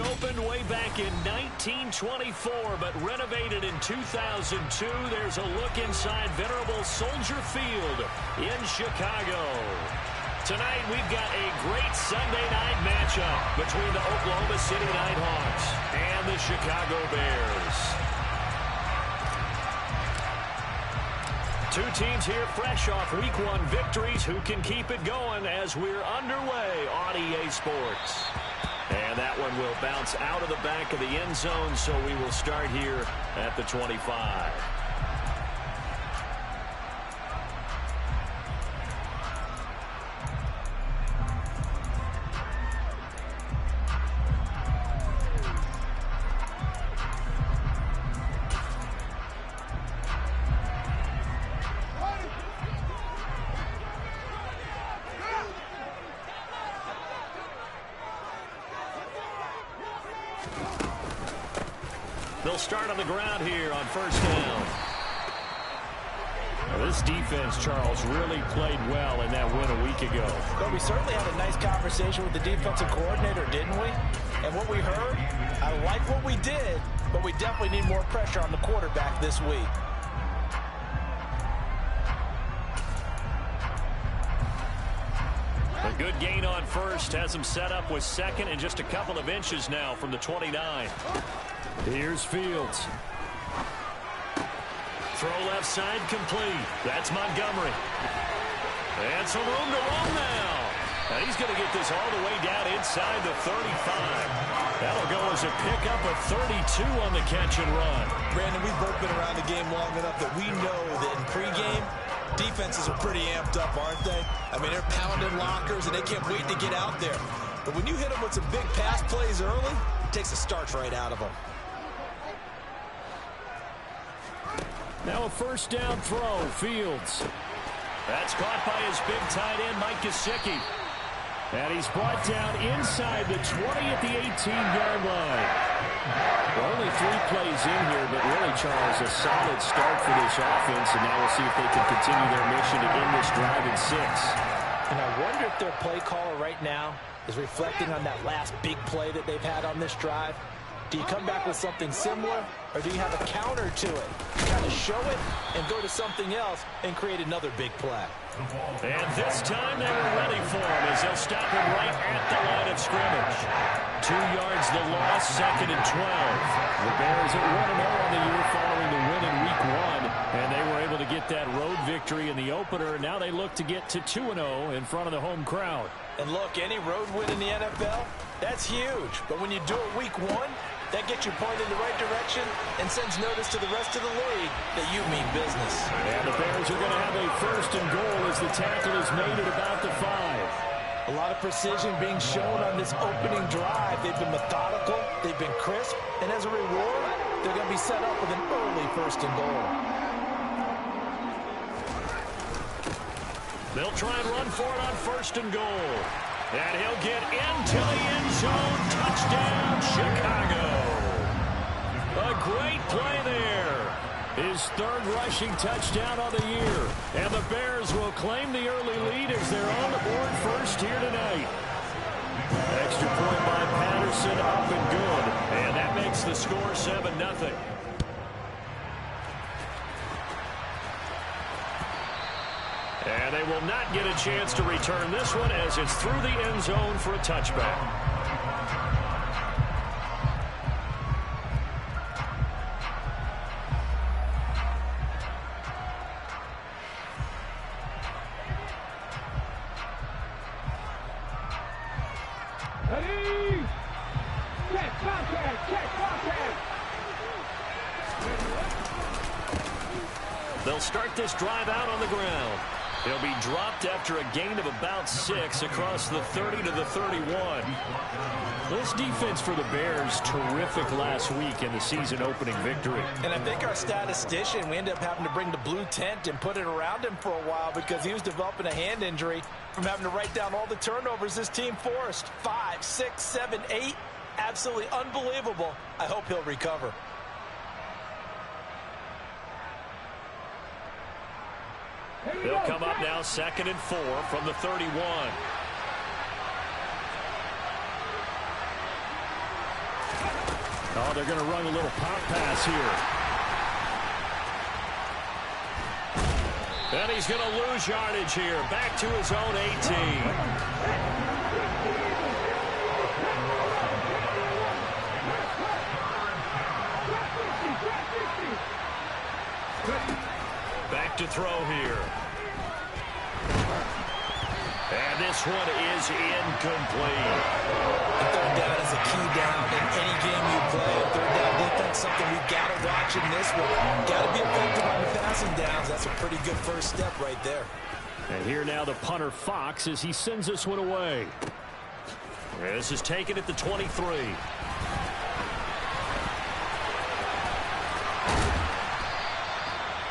opened way back in 1924, but renovated in 2002. There's a look inside venerable Soldier Field in Chicago. Tonight, we've got a great Sunday night matchup between the Oklahoma City Nighthawks and the Chicago Bears. Two teams here fresh off Week 1 victories who can keep it going as we're underway on EA Sports. And that one will bounce out of the back of the end zone, so we will start here at the 25. They'll start on the ground here on first down. Well, this defense, Charles, really played well in that win a week ago. But we certainly had a nice conversation with the defensive coordinator, didn't we? And what we heard, I like what we did, but we definitely need more pressure on the quarterback this week. A good gain on first has him set up with second and just a couple of inches now from the 29. Here's Fields. Throw left side complete. That's Montgomery. And some room to roam now. And he's going to get this all the way down inside the 35. That'll go as a pickup of 32 on the catch and run. Brandon, we've both been around the game long enough that we know that in pregame, defenses are pretty amped up, aren't they? I mean, they're pounding lockers, and they can't wait to get out there. But when you hit them with some big pass plays early, it takes the starch right out of them. Now a first down throw, Fields. That's caught by his big tight end, Mike Gesicki. And he's brought down inside the 20 at the 18-yard line. Well, only 3 plays in here, but really, Charles, a solid start for this offense, and now we'll see if they can continue their mission to end this drive in 6. And I wonder if their play caller right now is reflecting on that last big play that they've had on this drive. Do you come back with something similar, or do you have a counter to it? Kind of show it and go to something else and create another big play. And this time they were ready for him as they'll stop him right at the line of scrimmage. 2 yards the loss, second and 12. The Bears at 1-0 on the year following the win in Week 1, and they were able to get that road victory in the opener. Now they look to get to 2-0 in front of the home crowd. And look, any road win in the NFL, that's huge. But when you do it Week 1, that gets you pointed in the right direction and sends notice to the rest of the league that you mean business. And the Bears are going to have a first and goal as the tackle is made at about the 5. A lot of precision being shown on this opening drive. They've been methodical, they've been crisp, and as a reward, they're going to be set up with an early first and goal. They'll try and run for it on first and goal. And he'll get into the end zone. Touchdown, Chicago. A great play there. His 3rd rushing touchdown of the year. And the Bears will claim the early lead as they're on the board first here tonight. Extra point by Patterson, up and good. And that makes the score 7-0. And they will not get a chance to return this one as it's through the end zone for a touchback. Ready? Check contact, check contact. They'll start this drive out on the ground. He'll be dropped after a gain of about 6 across the 30 to the 31. This defense for the Bears, terrific last week in the season-opening victory. And I think our statistician, we ended up having to bring the blue tent and put it around him for a while because he was developing a hand injury from having to write down all the turnovers this team forced. 5, 6, 7, 8. Absolutely unbelievable. I hope he'll recover. They'll come up now 2nd and 4 from the 31. Oh, they're going to run a little pop pass here. And he's going to lose yardage here. Back to his own 18. Back to throw here. And this one is incomplete. Third down is a key down in any game you play. Third down defense, something we've got to watch in this one. Got to be effective on the passing downs. That's a pretty good first step right there. And here now the punter Fox as he sends this one away. This is taken at the 23.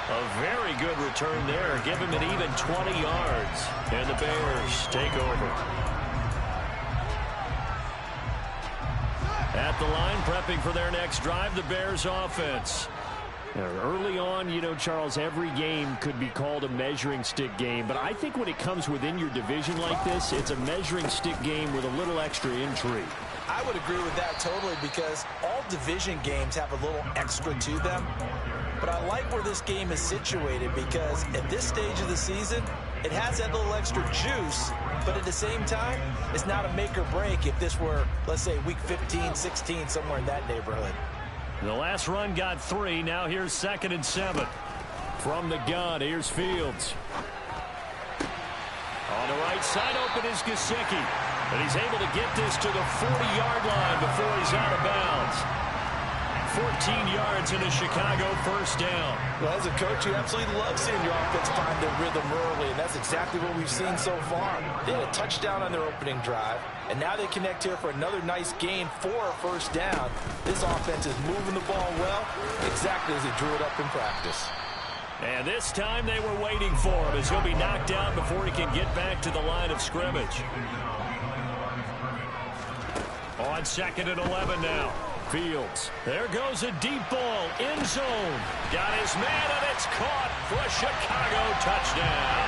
A very good return there. Give him an even 20 yards. And the Bears take over. At the line, prepping for their next drive, the Bears offense. Early on, you know, Charles, every game could be called a measuring stick game. But I think when it comes within your division like this, it's a measuring stick game with a little extra intrigue. I would agree with that totally because all division games have a little extra to them. But I like where this game is situated because at this stage of the season, it has that little extra juice, but at the same time, it's not a make or break if this were, let's say, week 15, 16, somewhere in that neighborhood. The last run got 3. Now here's 2nd and 7. From the gun, here's Fields. On the right side, open is Gesicki. And he's able to get this to the 40-yard line before he's out of bounds. 14 yards in a Chicago first down. Well, as a coach, you absolutely love seeing your offense find their rhythm early, and that's exactly what we've seen so far. They had a touchdown on their opening drive, and now they connect here for another nice gain for a first down. This offense is moving the ball well, exactly as they drew it up in practice. And this time they were waiting for him as he'll be knocked down before he can get back to the line of scrimmage. On 2nd and 11 now. Fields. There goes a deep ball. End zone. Got his man, and it's caught for a Chicago touchdown.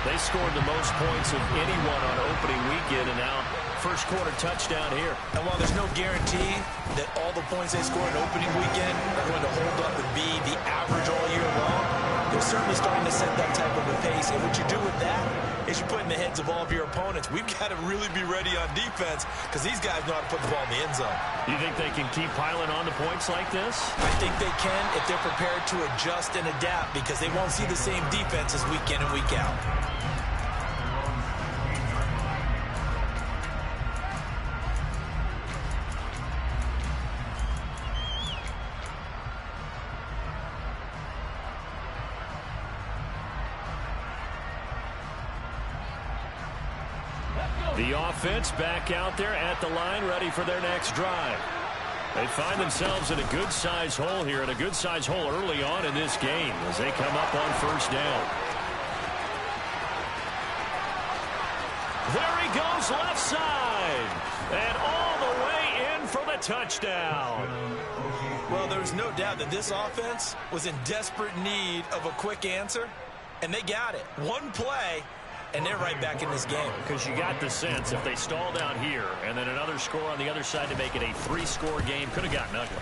They scored the most points of anyone on opening weekend, and now first quarter touchdown here. And while there's no guarantee that all the points they score in opening weekend are going to hold up and be the average all year long, they're certainly starting to set that type of a pace. And what you do with that is you put in the heads of all of your opponents, we've got to really be ready on defense because these guys know how to put the ball in the end zone. You think they can keep piling on the points like this? I think they can if they're prepared to adjust and adapt because they won't see the same defenses week in and week out. The offense back out there at the line, ready for their next drive. They find themselves in a good-sized hole here, and a good-sized hole early on in this game as they come up on first down. There he goes left side, and all the way in for the touchdown. Well, there's no doubt that this offense was in desperate need of a quick answer, and they got it. One play, and they're right back in this game. Because you got the sense if they stall down here and then another score on the other side to make it a 3-score game, could have gotten ugly.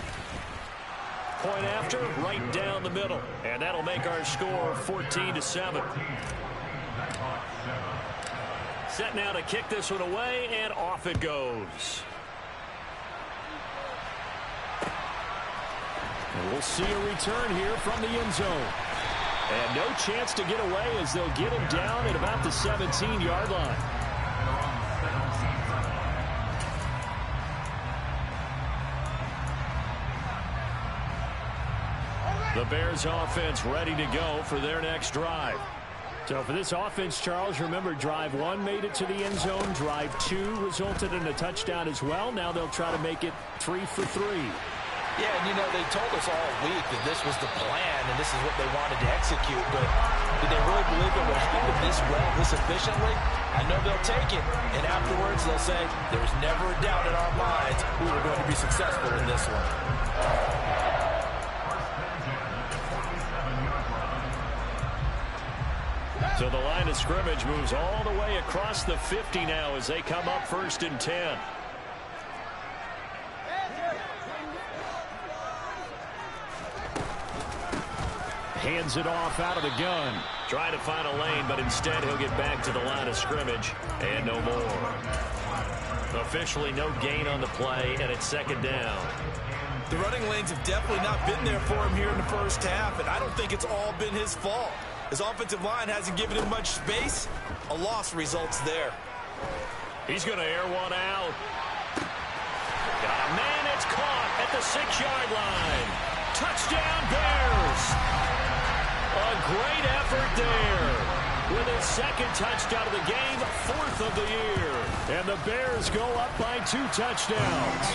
Point after, right down the middle. And that'll make our score 14-7. Set now to kick this one away, and off it goes. And we'll see a return here from the end zone. And no chance to get away as they'll get him down at about the 17-yard line. The Bears offense ready to go for their next drive. So for this offense, Charles, remember drive 1 made it to the end zone. Drive 2 resulted in a touchdown as well. Now they'll try to make it 3 for 3. Yeah, and you know, they told us all week that this was the plan and this is what they wanted to execute, but did they really believe it would happen this well, this efficiently? I know they'll take it, and afterwards they'll say, there was never a doubt in our minds we were going to be successful in this one. So the line of scrimmage moves all the way across the 50 now as they come up 1st and 10. hands it off out of the gun. Trying to find a lane, but instead he'll get back to the line of scrimmage and no more. Officially no gain on the play, and it's second down. The running lanes have definitely not been there for him here in the first half, and I don't think it's all been his fault. His offensive line hasn't given him much space. A loss results there. He's going to air one out. Got a man, it's caught at the 6-yard line. Touchdown, Bears. A great effort there. With his second touchdown of the game, 4th of the year. And the Bears go up by 2 touchdowns.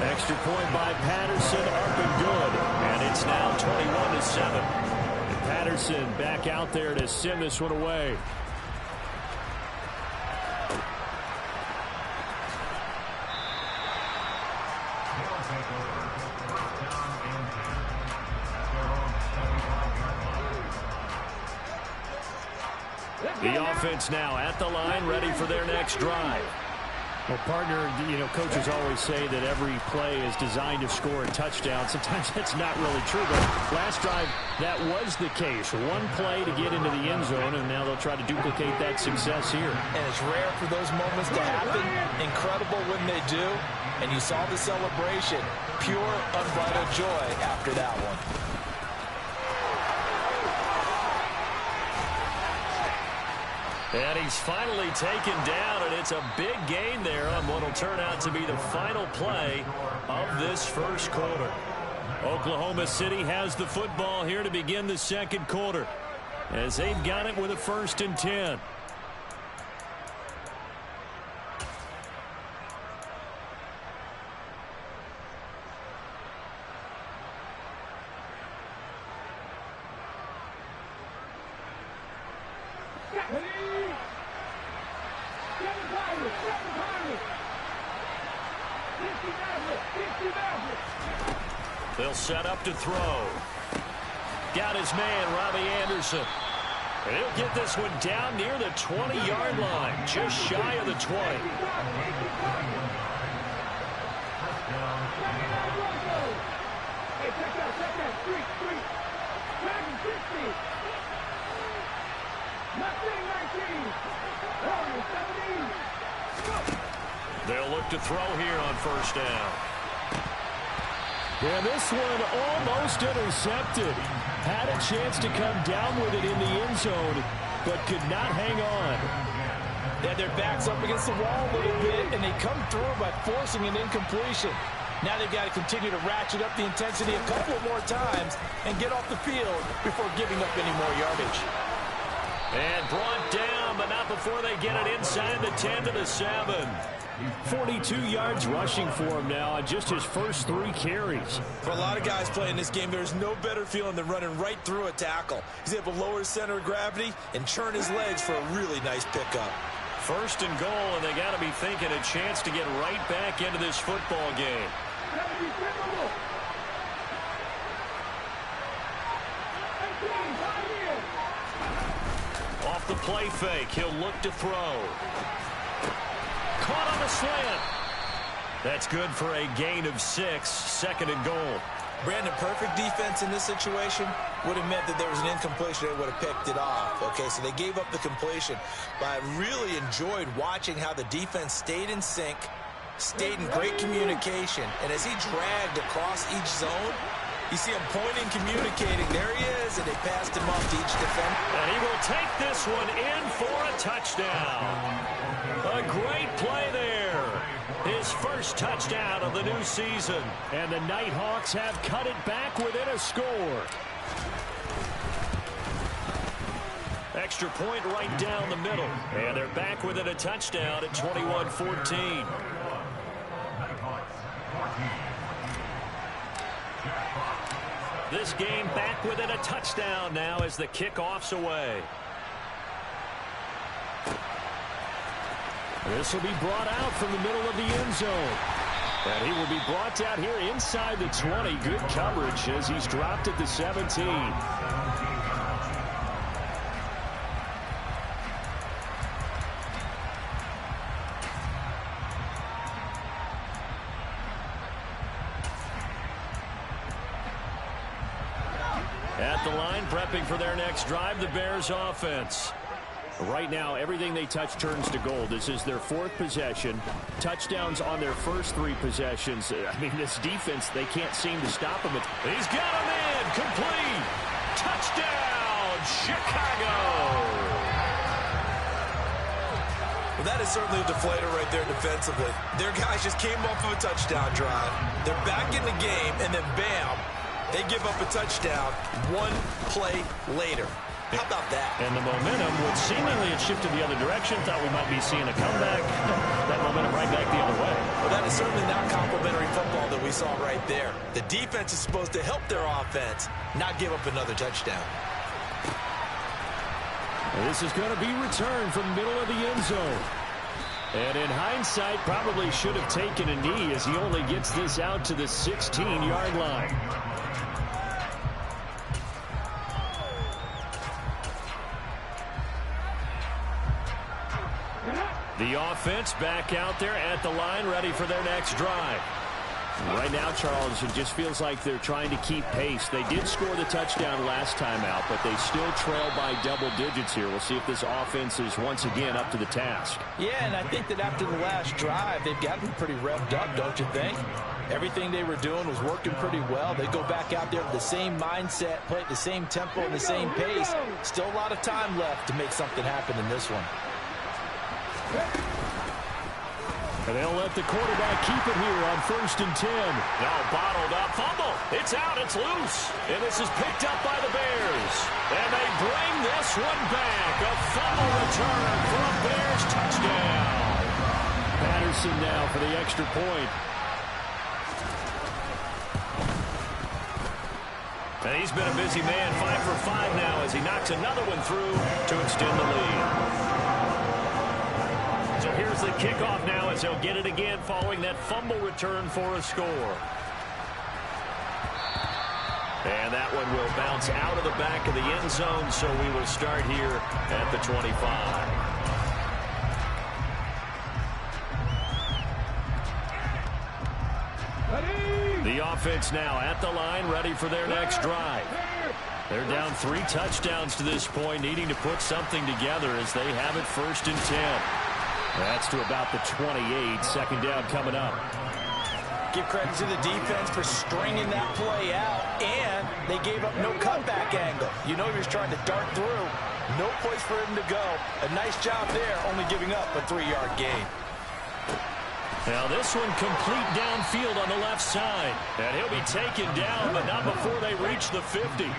Extra point by Patterson, up and good. And it's now 21-7. And Patterson back out there to send this one away. The offense now at the line, ready for their next drive. Well, partner, coaches always say that every play is designed to score a touchdown. Sometimes that's not really true, but last drive, that was the case. One play to get into the end zone, and now they'll try to duplicate that success here. And it's rare for those moments to happen. Incredible when they do. And you saw the celebration. Pure, unbridled joy after that one. And he's finally taken down, and it's a big gain there on what will turn out to be the final play of this first quarter. Oklahoma City has the football here to begin the second quarter, as they've got it with a 1st and 10. They'll set up to throw. Got his man, Robbie Anderson. And he'll get this one down near the 20-yard line, just shy of the 20. They'll look to throw here on 1st down. And this one almost intercepted. Had a chance to come down with it in the end zone, but could not hang on. They had their backs up against the wall a little bit, and they come through by forcing an incompletion. Now they've got to continue to ratchet up the intensity a couple more times and get off the field before giving up any more yardage. And brought down, but not before they get it inside the 10 to the 7. 42 yards rushing for him now on just his first 3 carries. For a lot of guys playing this game, there's no better feeling than running right through a tackle. He's able to lower his center of gravity and churn his legs for a really nice pickup. 1st and goal, and they got to be thinking a chance to get right back into this football game. Off the play fake, he'll look to throw. Caught on the slant. That's good for a gain of 6, 2nd and goal. Brandon, perfect defense in this situation would have meant that there was an incompletion. They would have picked it off. Okay, so they gave up the completion. But I really enjoyed watching how the defense stayed in sync, stayed in great communication. And as he dragged across each zone, you see him pointing, communicating. There he is, and they passed him off to each defender. And he will take this one in for a touchdown. A great play there. His first touchdown of the new season. And the Nighthawks have cut it back within a score. Extra point right down the middle. And they're back within a touchdown at 21-14. This game back within a touchdown now as the kickoff's away. This will be brought out from the middle of the end zone. And he will be brought down here inside the 20. Good coverage as he's dropped at the 17. At the prepping for their next drive, the Bears offense. Right now, everything they touch turns to gold. This is their 4th possession. Touchdowns on their first 3 possessions. I mean, this defense, they can't seem to stop them. He's got him in. Complete. Touchdown, Chicago. Well, that is certainly a deflator right there defensively. Their guys just came off of a touchdown drive. They're back in the game, and then bam, they give up a touchdown 1 play later. How about that? And the momentum would seemingly have shifted the other direction. Thought we might be seeing a comeback. That momentum right back the other way. Well, that is certainly not complimentary football that we saw right there. The defense is supposed to help their offense, not give up another touchdown. This is going to be returned from the middle of the end zone. And in hindsight, probably should have taken a knee as he only gets this out to the 16-yard line. The offense back out there at the line, ready for their next drive. Right now, Charles, it just feels like they're trying to keep pace. They did score the touchdown last time out, but they still trail by double digits here. We'll see if this offense is once again up to the task. Yeah, and I think that after the last drive, they've gotten pretty revved up, don't you think? Everything they were doing was working pretty well. They go back out there with the same mindset, play at the same tempo and the same pace. Still a lot of time left to make something happen in this one. And they'll let the quarterback keep it here on 1st and 10. No, bottled up. Fumble. It's out. It's loose. And this is picked up by the Bears. And they bring this one back. A fumble return for a Bears touchdown. Patterson now for the extra point. And he's been a busy man. 5 for 5 now as he knocks another one through to extend the lead. So here's the kickoff now as he'll get it again following that fumble return for a score. And that one will bounce out of the back of the end zone, so we will start here at the 25. The offense now at the line, ready for their next drive. They're down 3 touchdowns to this point, needing to put something together as they have it 1st and 10. That's to about the 28. 2nd down coming up. Give credit to the defense for stringing that play out, and they gave up no cutback angle. You know he was trying to dart through. No place for him to go. A nice job there, only giving up a 3-yard gain. Now this one complete downfield on the left side. And he'll be taken down, but not before they reach the 50.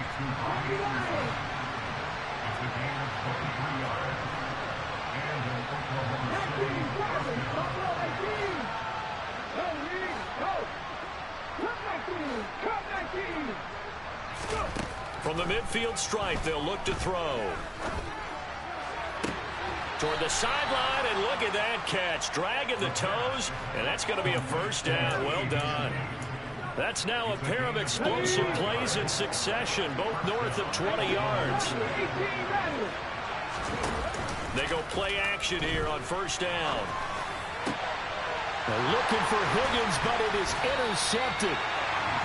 From the midfield stripe, they'll look to throw. Toward the sideline, and look at that catch. Dragging the toes, and that's going to be a 1st down. Well done. That's now a pair of explosive plays in succession, both north of 20 yards. They go play action here on 1st down. They're looking for Higgins, but it is intercepted.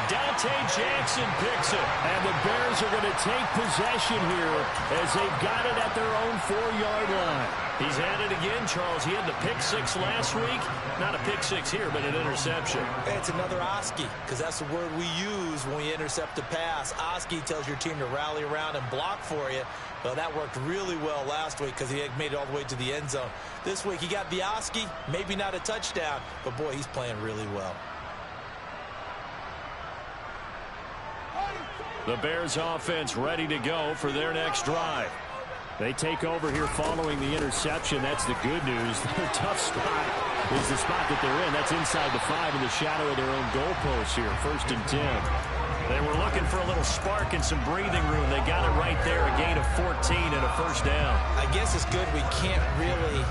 Dante Jackson picks it, and the Bears are going to take possession here as they've got it at their own 4-yard line. He's at it again, Charles. He had the pick 6 last week. Not a pick 6 here, but an interception. It's another Oski, because that's the word we use when we intercept a pass. Oski tells your team to rally around and block for you. Well, that worked really well last week because he had made it all the way to the end zone. This week he got the Oski, maybe not a touchdown, but boy, he's playing really well. The Bears offense ready to go for their next drive. They take over here following the interception. That's the good news. Their tough spot is the spot that they're in. That's inside the 5 in the shadow of their own goalpost here. 1st and 10. They were looking for a little spark and some breathing room. They got it right there. A gain of 14 and a 1st down. I guess it's good we can't really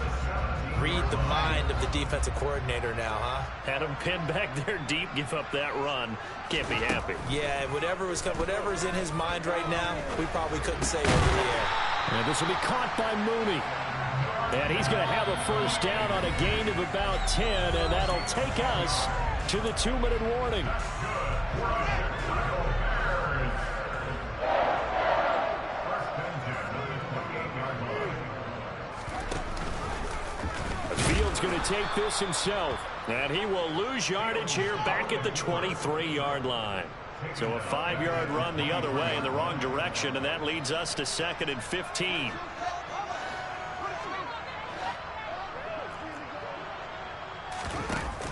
read the mind of the defensive coordinator now, huh? Had him pinned back there deep, give up that run. Can't be happy. Yeah, whatever's in his mind right now, we probably couldn't say over the air. And this will be caught by Mooney. And he's going to have a 1st down on a gain of about 10, and that'll take us to the 2-minute warning. is going to take this himself. And he will lose yardage here back at the 23-yard line. So a 5-yard run the other way in the wrong direction, and that leads us to 2nd and 15.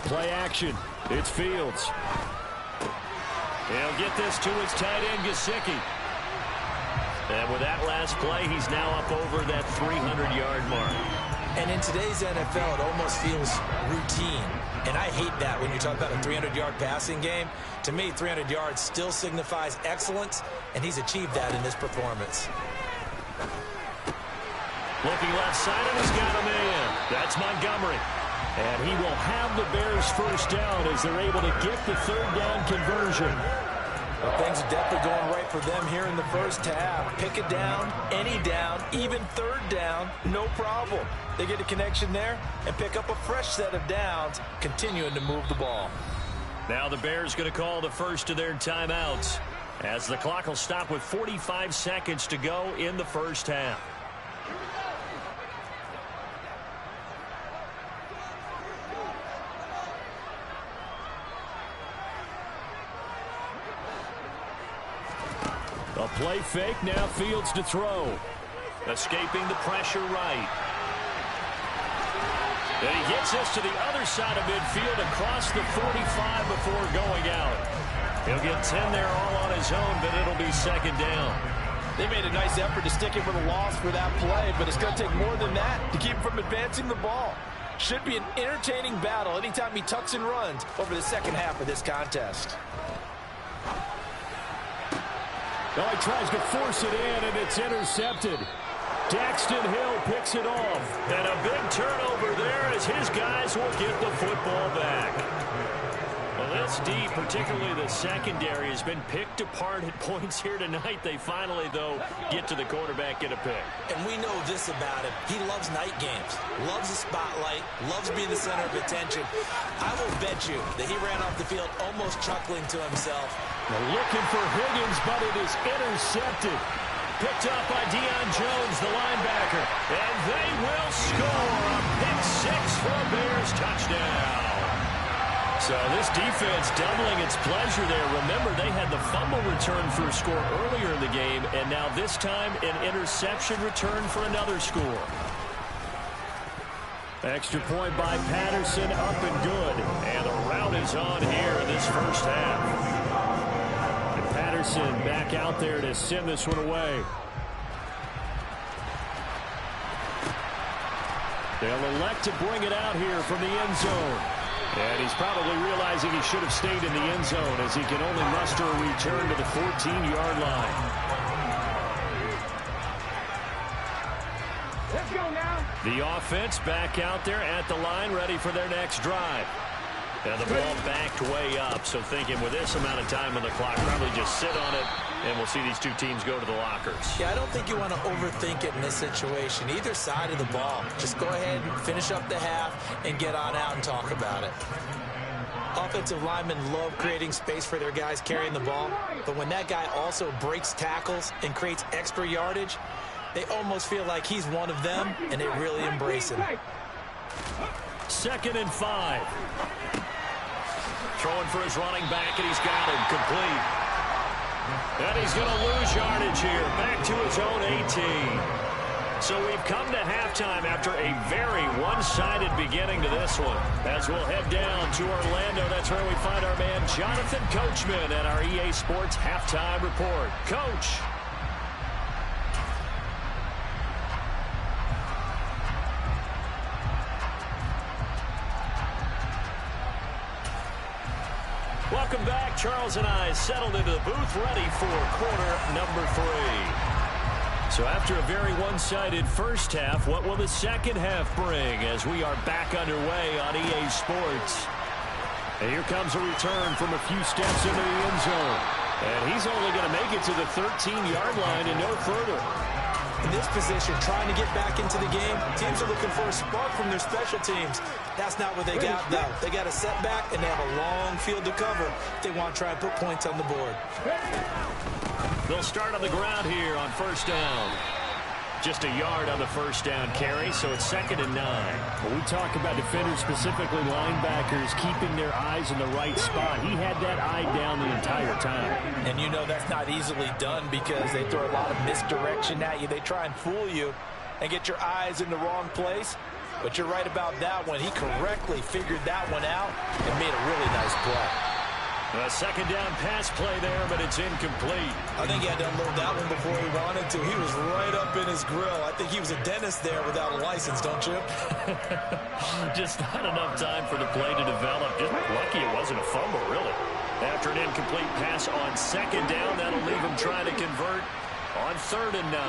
Play action. It's Fields. He'll get this to his tight end, Gesicki. And with that last play, he's now up over that 300-yard mark. And in today's NFL, it almost feels routine. And I hate that when you talk about a 300-yard passing game. To me, 300 yards still signifies excellence, and he's achieved that in this performance. Looking left side, and he's got him in. That's Montgomery. And he will have the Bears first down as they're able to get the 3rd down conversion. Well, things are definitely going right for them here in the first half. Pick it down, any down, even 3rd down, no problem. They get a connection there and pick up a fresh set of downs, continuing to move the ball. Now the Bears going to call the first of their timeouts as the clock will stop with 45 seconds to go in the first half. A play fake, now Fields to throw. Escaping the pressure right. And he gets this to the other side of midfield across the 45 before going out. He'll get 10 there all on his own, but it'll be 2nd down. They made a nice effort to stick him with a loss for that play, but it's going to take more than that to keep him from advancing the ball. Should be an entertaining battle anytime he tucks and runs over the second half of this contest. Well, he tries to force it in, and it's intercepted. Daxton Hill picks it off. And a big turnover there as his guys will get the football back. Well, this D, particularly the secondary, has been picked apart at points here tonight. They finally, though, get to the quarterback, get a pick. And we know this about him. He loves night games, loves the spotlight, loves being the center of attention. I will bet you that he ran off the field almost chuckling to himself. Now looking for Higgins, but it is intercepted. Picked up by Deion Jones, the linebacker. And they will score a pick 6 for a Bears touchdown. So this defense doubling its pleasure there. Remember, they had the fumble return for a score earlier in the game, and now this time an interception return for another score. Extra point by Patterson, up and good. And the rout is on here in this first half. And Patterson back out there to send this one away. They'll elect to bring it out here from the end zone. And he's probably realizing he should have stayed in the end zone as he can only muster a return to the 14-yard line. Let's go now. The offense back out there at the line, ready for their next drive. And the ball backed way up, so thinking with this amount of time on the clock, probably just sit on it, and we'll see these two teams go to the lockers. Yeah, I don't think you want to overthink it in this situation. Either side of the ball. Just go ahead and finish up the half and get on out and talk about it. Offensive linemen love creating space for their guys carrying the ball, but when that guy also breaks tackles and creates extra yardage, they almost feel like he's one of them, and they really embrace him. 2nd and 5. Throwing for his running back, and he's got him complete. And he's going to lose yardage here, back to his own 18. So we've come to halftime after a very one-sided beginning to this one. As we'll head down to Orlando, that's where we find our man Jonathan Coachman at our EA Sports Halftime Report. Coach. Welcome back. Charles and I settled into the booth, ready for quarter number 3. So after a very one-sided first half, what will the second half bring as we are back underway on EA Sports? And here comes a return from a few steps into the end zone. And he's only going to make it to the 13-yard line and no further. In this position, trying to get back into the game, teams are looking for a spark from their special teams. That's not what they got, though. They got a setback, and they have a long field to cover if they want to try and put points on the board. They'll start on the ground here on first down. Just a yard on the first down carry, so it's 2nd and 9. When we talk about defenders, specifically linebackers, keeping their eyes in the right spot, he had that eye down the entire time. And you know that's not easily done because they throw a lot of misdirection at you. They try and fool you and get your eyes in the wrong place. But you're right about that one. He correctly figured that one out and made a really nice play. A 2nd down pass play there, but it's incomplete. I think he had to unload that one before he wanted to. He was right up in his grill. I think he was a dentist there without a license, don't you? Just not enough time for the play to develop. Just lucky it wasn't a fumble, really. After an incomplete pass on 2nd down, that'll leave him trying to convert on 3rd and 9.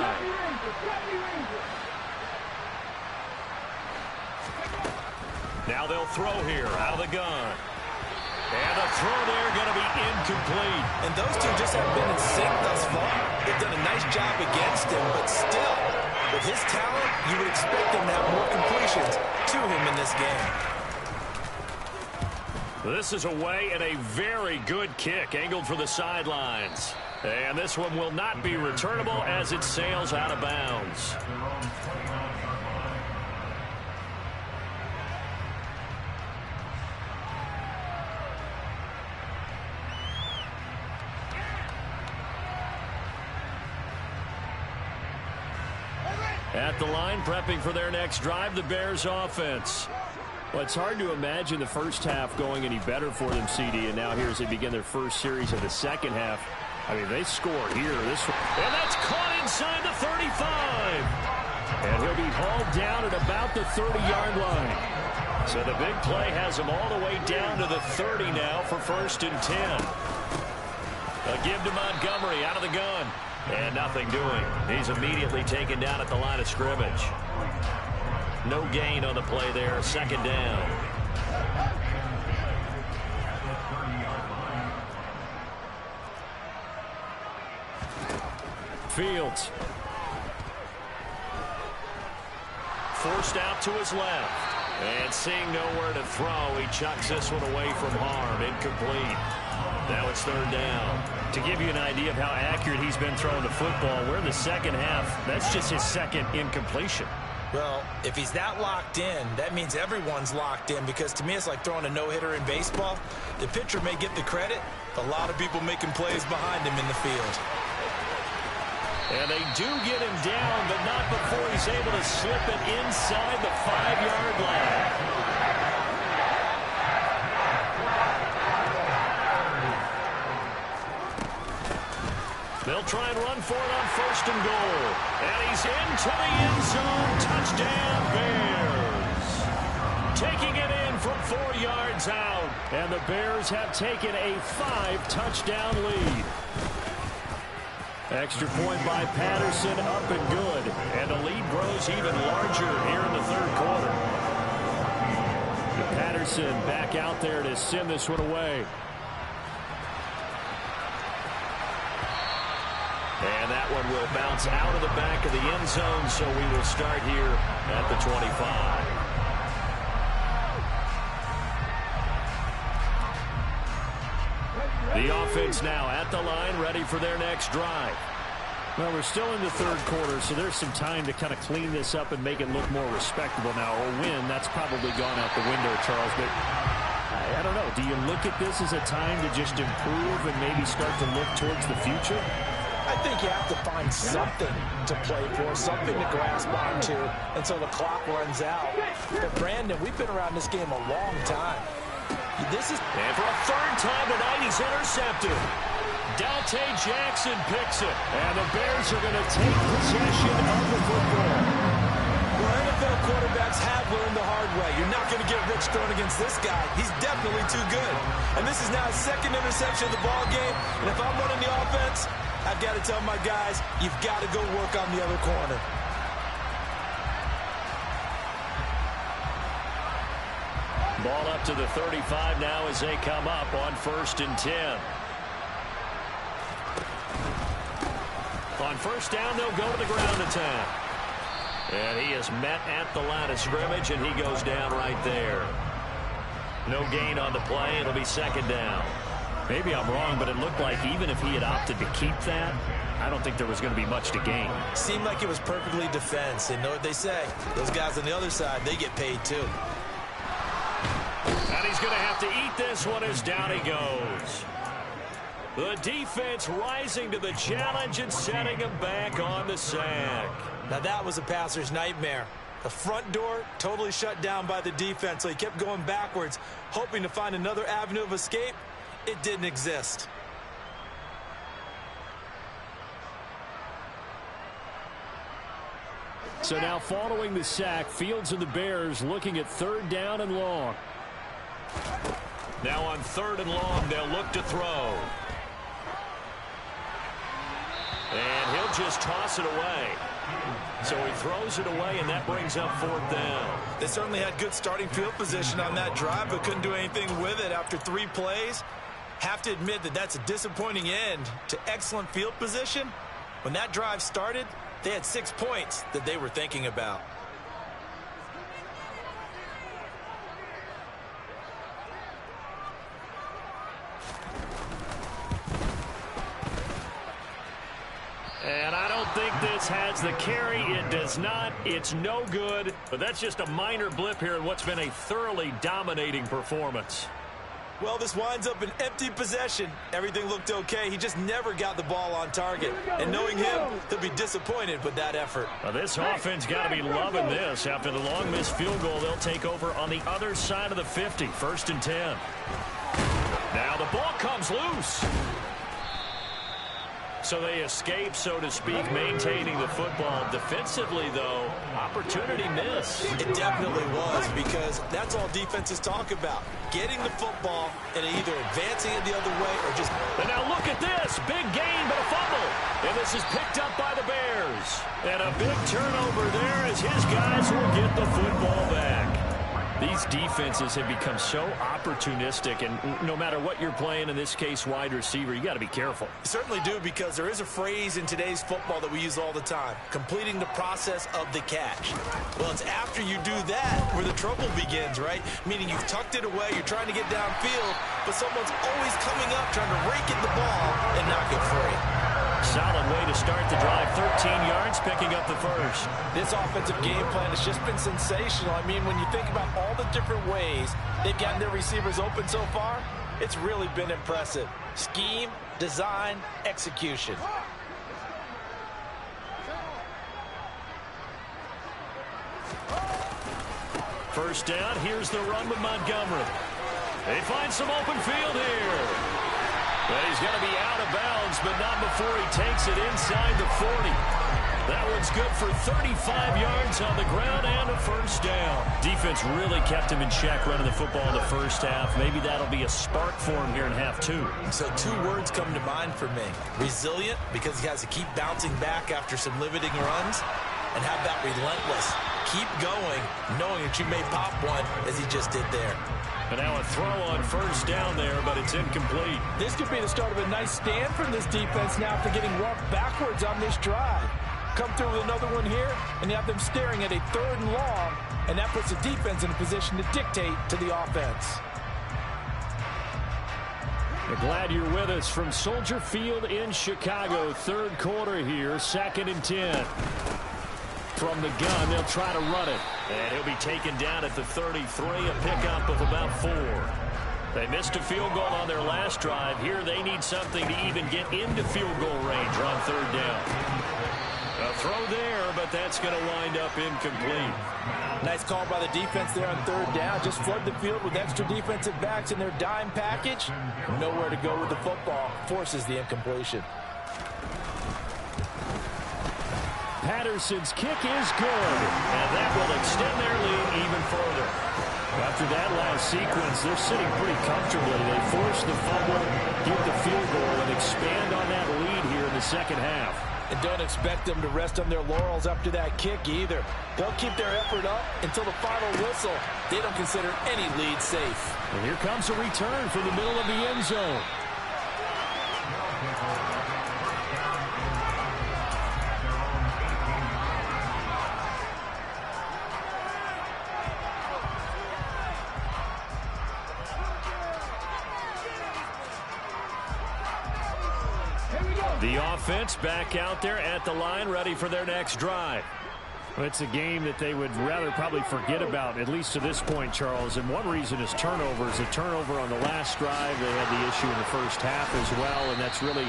Now they'll throw here out of the gun. And the throw there going to be incomplete. And those two just haven't been in sync thus far. They've done a nice job against him, but still, with his talent, you would expect him to have more completions to him in this game. This is away and a very good kick angled for the sidelines. And this one will not be returnable as it sails out of bounds. At the line, prepping for their next drive, the Bears offense. Well, it's hard to imagine the first half going any better for them, CD, and now here as they begin their first series of the second half. I mean, they score here. And that's caught inside the 35. And he'll be hauled down at about the 30-yard line. So the big play has him all the way down to the 30 now for 1st and 10. A give to Montgomery out of the gun. And nothing doing. He's immediately taken down at the line of scrimmage. No gain on the play there. 2nd down. Fields. Forced out to his left. And seeing nowhere to throw, he chucks this one away from harm. Incomplete. Now it's 3rd down. To give you an idea of how accurate he's been throwing the football, we're in the second half. That's just his 2nd incompletion. Well, if he's that locked in, that means everyone's locked in, because to me it's like throwing a no-hitter in baseball. The pitcher may get the credit, a lot of people making plays behind him in the field. And they do get him down, but not before he's able to slip it inside the 5-yard line. They'll try and run for it on 1st and goal. And he's into the end zone. Touchdown, Bears. Taking it in from 4 yards out. And the Bears have taken a 5-touchdown lead. Extra point by Patterson, up and good. And the lead grows even larger here in the 3rd quarter. Patterson back out there to send this one away. And that one will bounce out of the back of the end zone, so we will start here at the 25. The offense now at the line, ready for their next drive. Well, we're still in the 3rd quarter, so there's some time to kind of clean this up and make it look more respectable now. Or win, that's probably gone out the window, Charles. But I don't know. Do you look at this as a time to just improve and maybe start to look towards the future? I think you have to find something to play for, something to grasp onto until the clock runs out. But, Brandon, we've been around this game a long time. And for a 3rd time tonight, he's intercepted. Dante Jackson picks it. And the Bears are going to take possession of the football. Well, NFL quarterbacks have learned the hard way. You're not going to get rich throwing against this guy. He's definitely too good. And this is now his 2nd interception of the ball game. And if I'm running the offense, I've got to tell my guys, you've got to go work on the other corner. Ball up to the 35 now as they come up on 1st and 10. On 1st down, they'll go to the ground attack. And he is met at the line of scrimmage, and he goes down right there. No gain on the play. It'll be 2nd down. Maybe I'm wrong, but it looked like even if he had opted to keep that, I don't think there was going to be much to gain. Seemed like it was perfectly defense. And know what they say, those guys on the other side, they get paid too. And he's going to have to eat this one as down he goes. The defense rising to the challenge and setting him back on the sack. Now that was a passer's nightmare. The front door totally shut down by the defense, so he kept going backwards, hoping to find another avenue of escape. It didn't exist. So now following the sack, Fields and the Bears looking at 3rd down and long. Now on 3rd and long, they'll look to throw. And he'll just toss it away. So he throws it away, and that brings up 4th down. They certainly had good starting field position on that drive, but couldn't do anything with it after 3 plays. Have to admit that that's a disappointing end to excellent field position. When that drive started, they had 6 points that they were thinking about. And I don't think this has the carry. It does not. It's no good. But that's just a minor blip here in what's been a thoroughly dominating performance. Well, this winds up an empty possession. Everything looked okay. He just never got the ball on target. And knowing him, he'll be disappointed with that effort. Well, this offense got to be loving this. After the long missed field goal, they'll take over on the other side of the 50. 1st and 10. Now the ball comes loose. So they escape, so to speak, maintaining the football. Defensively, though, opportunity miss. It definitely was, because that's all defenses talk about. Getting the football and either advancing it the other way or just... And now look at this. Big gain, but a fumble. And this is picked up by the Bears. And a big turnover there as his guys will get the football back. These defenses have become so opportunistic, and no matter what you're playing, in this case wide receiver, you got to be careful. You certainly do, because there is a phrase in today's football that we use all the time: completing the process of the catch. Well, it's after you do that where the trouble begins, right? Meaning you've tucked it away, you're trying to get downfield, but someone's always coming up trying to rake at the ball and knock it free. Solid way to start the drive. 13 yards, picking up the first. This offensive game plan has just been sensational. I mean, when you think about all the different ways they've gotten their receivers open so far, it's really been impressive. Scheme, design, execution. First down, here's the run with Montgomery. They find some open field here. But he's going to be out of bounds, but not before he takes it inside the 40. That one's good for 35 yards on the ground and a first down. Defense really kept him in check running the football in the first half. Maybe that'll be a spark for him here in half 2. So 2 words come to mind for me. Resilient, because he has to keep bouncing back after some limiting runs. And how about relentless? Keep going, knowing that you may pop one, as he just did there. And now a throw on first down there, but it's incomplete. This could be the start of a nice stand from this defense now after getting walked backwards on this drive. Come through with another one here, and you have them staring at a 3rd and long, and that puts the defense in a position to dictate to the offense. We're glad you're with us from Soldier Field in Chicago. 3rd quarter here, 2nd and 10. From the gun, they'll try to run it. And he'll be taken down at the 33, a pickup of about 4. They missed a field goal on their last drive. Here they need something to even get into field goal range on 3rd down. A throw there, but that's going to wind up incomplete. Nice call by the defense there on 3rd down. Just flood the field with extra defensive backs in their dime package. Nowhere to go with the football. Forces the incompletion. Patterson's kick is good. And that will extend their lead even further. After that last sequence, they're sitting pretty comfortably. They force the fumble, get the field goal, and expand on that lead here in the second half. And don't expect them to rest on their laurels after that kick either. They'll keep their effort up until the final whistle. They don't consider any lead safe. And here comes a return from the middle of the end zone. The offense back out there at the line, ready for their next drive. Well, it's a game that they would rather probably forget about, at least to this point, Charles. And one reason is turnovers. A turnover on the last drive. They had the issue in the first half as well, and that's really,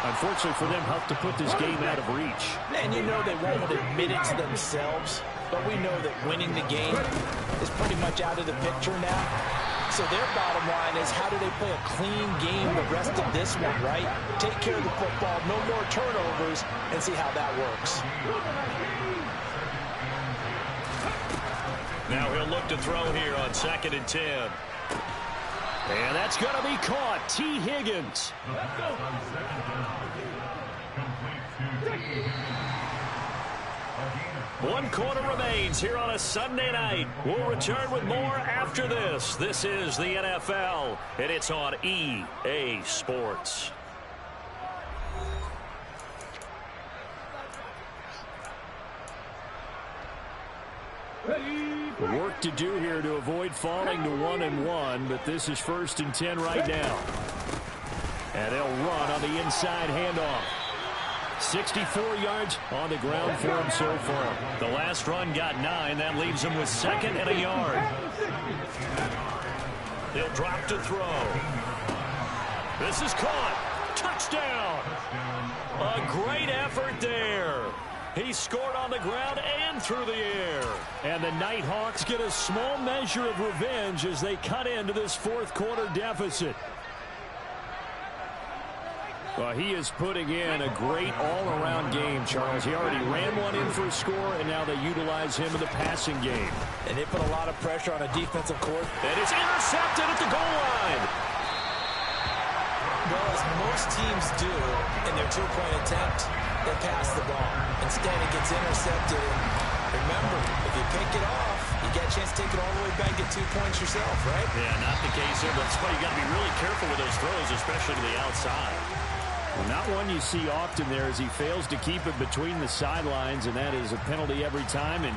unfortunately for them, helped to put this game out of reach. And you know they won't admit it to themselves, but we know that winning the game is pretty much out of the picture now. So their bottom line is, how do they play a clean game the rest of this one, right? Take care of the football, no more turnovers, and see how that works. Now he'll look to throw here on 2nd and 10. And that's going to be caught. T. Higgins. One quarter remains here on a Sunday night. We'll return with more after this. This is the NFL, and it's on EA Sports. Work to do here to avoid falling to 1-1, but this is 1st and 10 right now. And they'll run on the inside handoff. 64 yards on the ground for him so far. The last run got 9. That leaves him with 2nd and a yard. He'll drop to throw. This is caught. Touchdown. A great effort there. He scored on the ground and through the air. And the Nighthawks get a small measure of revenge as they cut into this 4th quarter deficit. Well, he is putting in a great all-around game, Charles. He already ran one in for a score, and now they utilize him in the passing game. And they put a lot of pressure on a defensive court. And it's intercepted at the goal line. Well, as most teams do in their two-point attempt, they pass the ball. Instead, it gets intercepted. And remember, if you pick it off, you get a chance to take it all the way back, get 2 points yourself, right? Yeah, not the case here. That's why you got to be really careful with those throws, especially to the outside. Well, not one you see often there as he fails to keep it between the sidelines, and that is a penalty every time, and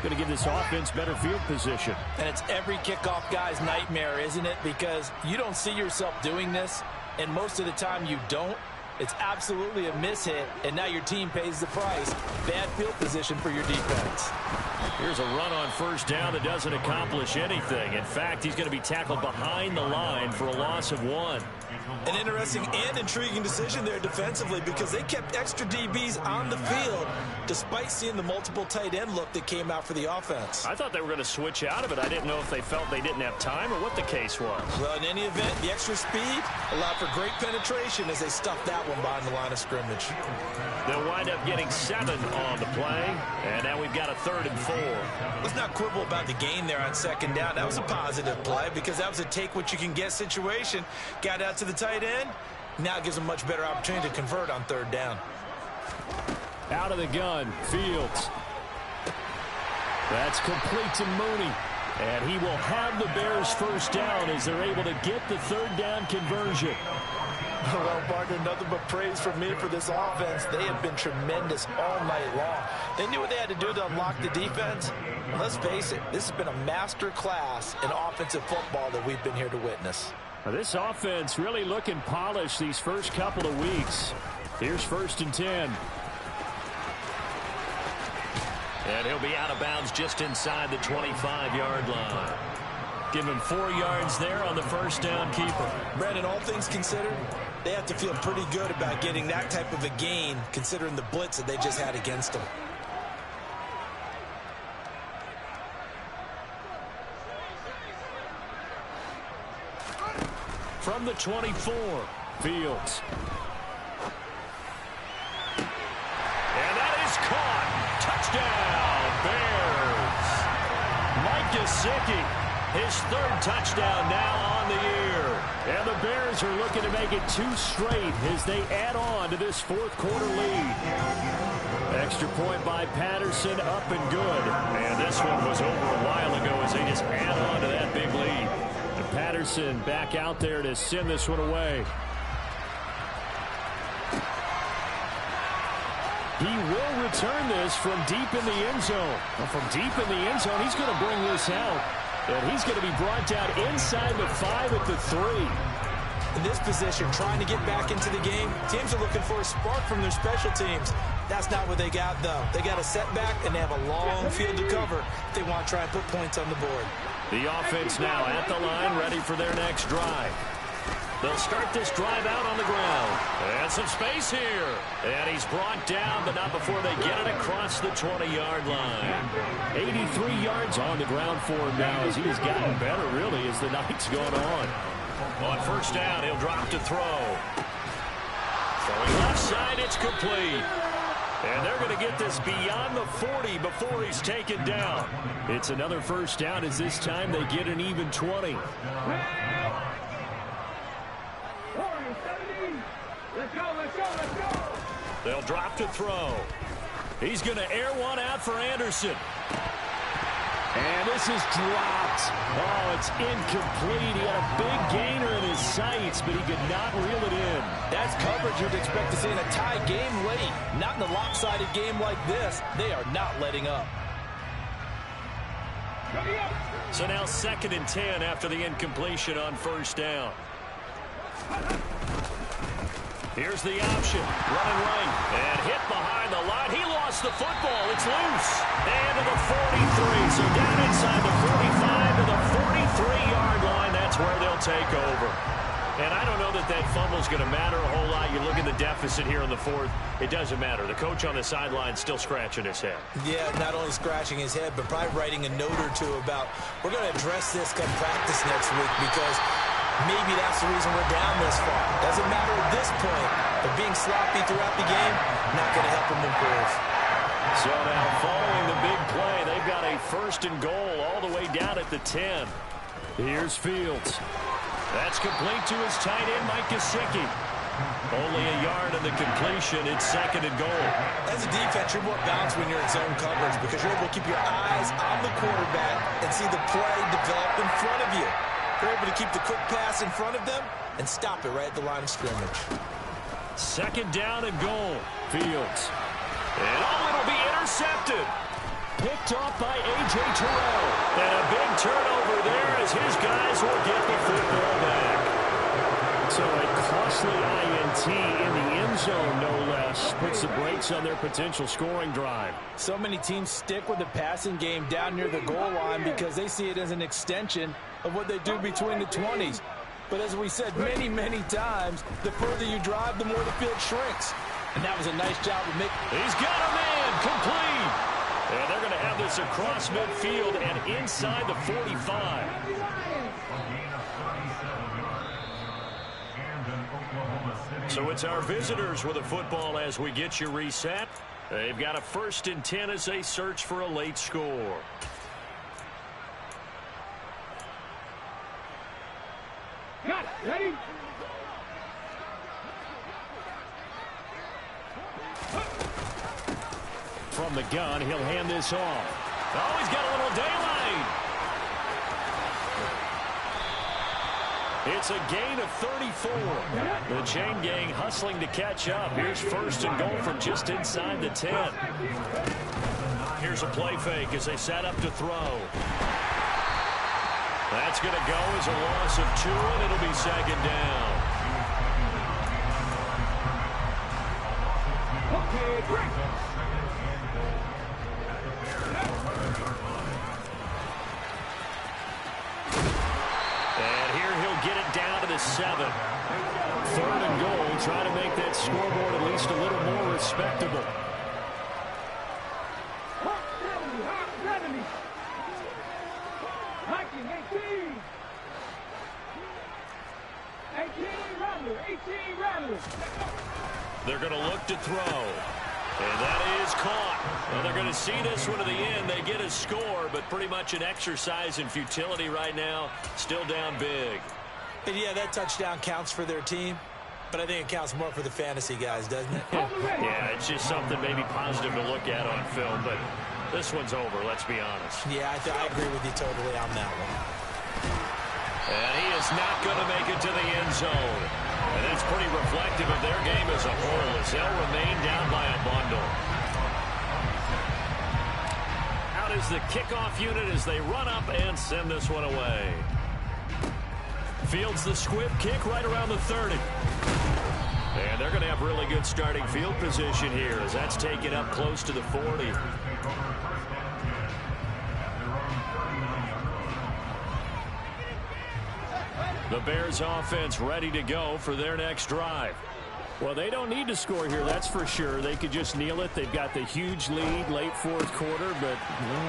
going to give this offense better field position. And it's every kickoff guy's nightmare, isn't it? Because you don't see yourself doing this, and most of the time you don't. It's absolutely a mishit, and now your team pays the price. Bad field position for your defense. Here's a run on 1st down that doesn't accomplish anything. In fact, he's going to be tackled behind the line for a loss of 1. An interesting and intriguing decision there defensively, because they kept extra DBs on the field despite seeing the multiple tight end look that came out for the offense. I thought they were going to switch out of it. I didn't know if they felt they didn't have time or what the case was. Well, in any event, the extra speed allowed for great penetration as they stuffed that one behind the line of scrimmage. They'll wind up getting 7 on the play, and now we've got a 3rd and 4. Let's not quibble about the gain there on 2nd down. That was a positive play because that was a take-what-you-can-get situation. Got out to the tight end. Now it gives them much better opportunity to convert on 3rd down. Out of the gun, Fields. That's complete to Mooney. And he will have the Bears 1st down as they're able to get the 3rd down conversion. Well, partner, nothing but praise from me for this offense. They have been tremendous all night long. They knew what they had to do to unlock the defense. And let's face it, this has been a master class in offensive football that we've been here to witness. Now, this offense really looking polished these first couple of weeks. Here's 1st and 10. And he'll be out of bounds just inside the 25-yard line. Give him 4 yards there on the 1st down keeper. Brandon, all things considered, they have to feel pretty good about getting that type of a gain considering the blitz that they just had against them. From the 24, Fields. And that is caught. Touchdown, Bears. Mike Gesicki, his 3rd touchdown now on the year. And the Bears are looking to make it 2 straight as they add on to this 4th quarter lead. Extra point by Patterson, up and good. And this one was over a while ago as they just add on to that big lead. And Patterson back out there to send this one away. He will return this from deep in the end zone. Well, from deep in the end zone, he's going to bring this out. And he's going to be brought down inside the 5 at the 3. In this position, trying to get back into the game, teams are looking for a spark from their special teams. That's not what they got, though. They got a setback, and they have a long field to cover if they want to try and put points on the board. The offense now at the line, ready for their next drive. They'll start this drive out on the ground. And some space here. And he's brought down, but not before they get it across the 20-yard line. 83 yards on the ground for him now as he's gotten better, really, as the night's gone on. On first down, he'll drop to throw. Throwing left side, it's complete. And they're going to get this beyond the 40 before he's taken down. It's another first down as this time they get an even 20. They'll drop to throw. He's going to air one out for Anderson. And this is dropped. Oh, it's incomplete. He had a big gainer in his sights, but he could not reel it in. That's coverage you'd expect to see in a tie game late. Not in a lopsided game like this. They are not letting up. So now 2nd and 10 after the incompletion on first down. Here's the option. Running right. And hit behind the line. He lost the football. It's loose. And to the 43. So down inside the 45 to the 43-yard line. That's where they'll take over. And I don't know that that fumble's going to matter a whole lot. You look at the deficit here in the 4th. It doesn't matter. The coach on the sideline still scratching his head. Yeah, not only scratching his head, but probably writing a note or two about, we're going to address this come practice next week because maybe that's the reason we're down this far. Doesn't matter at this point, but being sloppy throughout the game, not going to help him improve. So now following the big play, they've got a 1st and goal all the way down at the 10. Here's Fields. That's complete to his tight end, Mike Gesicki. Only a yard in the completion. It's 2nd and goal. As a defense, you're more balanced when you're in zone coverage because you're able to keep your eyes on the quarterback and see the play develop in front of you. You're able to keep the quick pass in front of them and stop it right at the line of scrimmage. 2nd down and goal. Fields. And it'll be intercepted. Picked off by A.J. Terrell. And a big turnover there as his guys will get the football back. So a costly INT in the end zone, no less, puts the brakes on their potential scoring drive. So many teams stick with the passing game down near the goal line because they see it as an extension of what they do between the 20s. But as we said many, many times, the further you drive, the more the field shrinks. And that was a nice job of making. He's got a man complete. And they're going to have this across midfield and inside the 45. So it's our visitors with a football as we get you reset. They've got a 1st and 10 as they search for a late score. Got it. Ready? From the gun, he'll hand this off. Oh, he's got a little daylight. It's a gain of 34. The chain gang hustling to catch up. Here's 1st and goal from just inside the 10. Here's a play fake as they set up to throw. That's going to go as a loss of 2, and it'll be 2nd down. Okay, break. And here he'll get it down to the 7. 3rd and goal, try to make that scoreboard at least a little more respectable. Hot 70. 19, 18 Ramblers. They're going to look to throw. And that is caught. Well, they're going to see this one to the end. They get a score, but pretty much an exercise in futility right now. Still down big. And yeah, that touchdown counts for their team, but I think it counts more for the fantasy guys, doesn't it? Yeah, it's just something maybe positive to look at on film, but this one's over, let's be honest. Yeah, I agree with you totally on that one. And he is not going to make it to the end zone. And that's pretty reflective of their game as a whole as they'll remain down by a bundle. Out is the kickoff unit as they run up and send this one away. Fields the squib kick right around the 30. And they're going to have really good starting field position here as that's taken up close to the 40. The Bears offense ready to go for their next drive. Well, they don't need to score here, that's for sure. They could just kneel it. They've got the huge lead late fourth quarter, but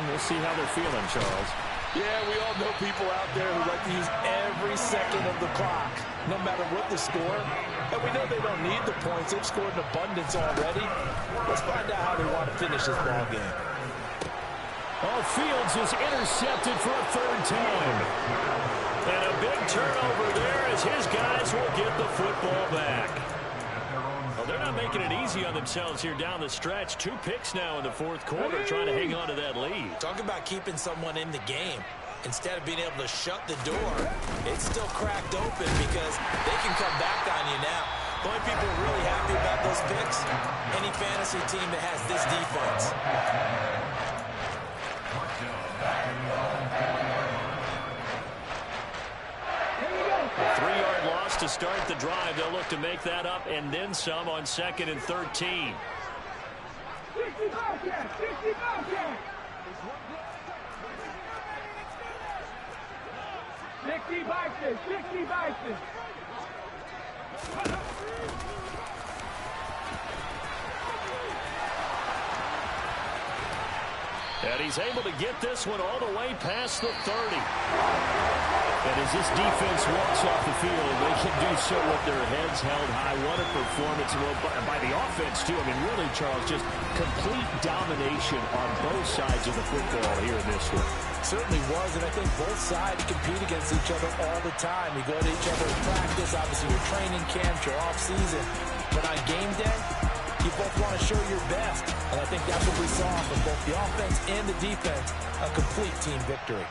we'll see how they're feeling, Charles. Yeah, we all know people out there who like to use every second of the clock, no matter what the score. And we know they don't need the points. They've scored in abundance already. Let's find out how they want to finish this ball game. Oh, Fields is intercepted for a third time. And a big turnover there as his guys will get the football back. Well, they're not making it easy on themselves here down the stretch. 2 picks now in the fourth quarter trying to hang on to that lead. Talk about keeping someone in the game. Instead of being able to shut the door, it's still cracked open because they can come back on you now. The only people really happy about those picks, any fantasy team that has this defense. A 3-yard loss to start the drive. They'll look to make that up and then some on 2nd and 13. 60 Bobcats! 60 Bobcats! 60 Bison! 60 Bison! And he's able to get this one all the way past the 30. And as this defense walks off the field, they can do so with their heads held high. What a performance by the offense, too. I mean, really, Charles, just complete domination on both sides of the football here in this one. Certainly was, and I think both sides compete against each other all the time. You go to each other in practice, obviously your training camp, your off-season. But on game day, you both want to show your best. And I think that's what we saw from both the offense and the defense, a complete team victory.